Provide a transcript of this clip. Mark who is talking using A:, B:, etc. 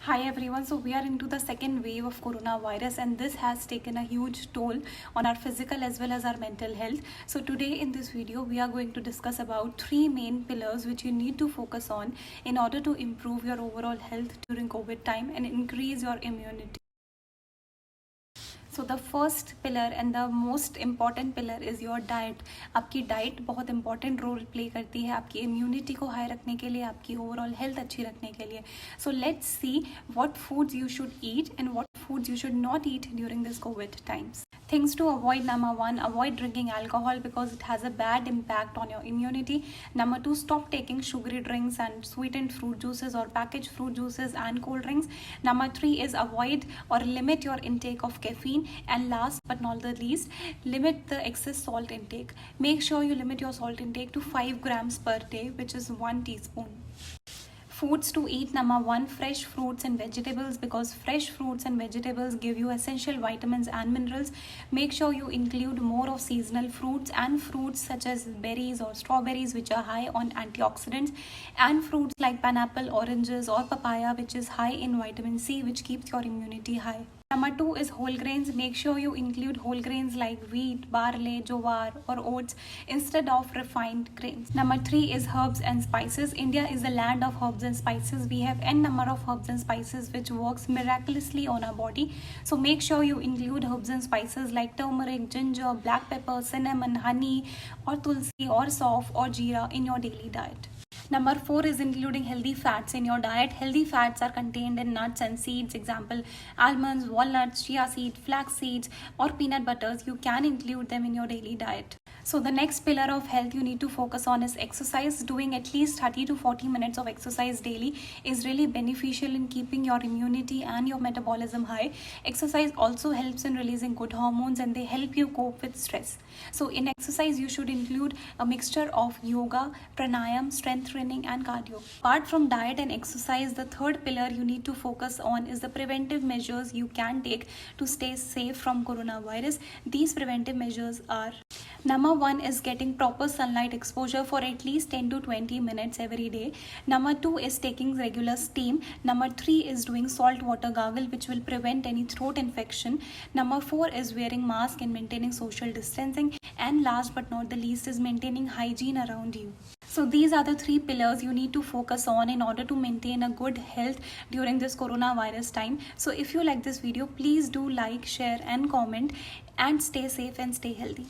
A: Hi everyone, so we are into the second wave of coronavirus and this has taken a huge toll on our physical as well as our mental health. So today in this video we are going to discuss about three main pillars which you need to focus on in order to improve your overall health during COVID time and increase your immunity. So the first pillar and the most important pillar is your diet. आपकी diet बहुत important role play करती है आपकी immunity को high रखने के लिए, आपकी ओवरऑल हेल्थ अच्छी रखने के लिए. So let's see what foods you should eat and what foods you should not eat during this COVID times. Things to avoid: number 1, avoid drinking alcohol because it has a bad impact on your immunity. Number 2, stop taking sugary drinks and sweetened fruit juices or packaged fruit juices and cold drinks. Number 3 is avoid or limit your intake of caffeine. And last but not the least, limit the excess salt intake. Make sure you limit your salt intake to 5 grams per day, which is 1 teaspoon. Foods to eat: number 1, fresh fruits and vegetables because fresh fruits and vegetables give you essential vitamins and minerals. Make sure you include more of seasonal fruits and fruits such as berries or strawberries which are high on antioxidants, and fruits like pineapple, oranges or papaya which is high in vitamin C which keeps your immunity high. Number 2 is whole grains. Make sure you include whole grains like wheat, barley, jowar or oats instead of refined grains. Number 3 is herbs and spices. India is the land of herbs and spices. We have n number of herbs and spices which works miraculously on our body. So make sure you include herbs and spices like turmeric, ginger, black pepper, cinnamon, honey or tulsi or sauf or jeera in your daily diet. Number 4 is including healthy fats in your diet. Healthy fats are contained in nuts and seeds, example almonds, walnuts, chia seed, flax seeds or peanut butters. You can include them in your daily diet. So the next pillar of health you need to focus on is exercise. Doing at least 30 to 40 minutes of exercise daily is really beneficial in keeping your immunity and your metabolism high. Exercise also helps in releasing good hormones and they help you cope with stress. So in exercise you should include a mixture of yoga, pranayam, strength training and cardio. Apart from diet and exercise, the third pillar you need to focus on is the preventive measures you can take to stay safe from coronavirus. These preventive measures are: number 1 is getting proper sunlight exposure for at least 10 to 20 minutes every day. Number 2 is taking regular steam. Number 3 is doing salt water gargle which will prevent any throat infection. Number 4 is wearing mask and maintaining social distancing. And last but not the least is maintaining hygiene around you. So these are the three pillars you need to focus on in order to maintain a good health during this coronavirus time. So if you like this video, please do like, share and comment and stay safe and stay healthy.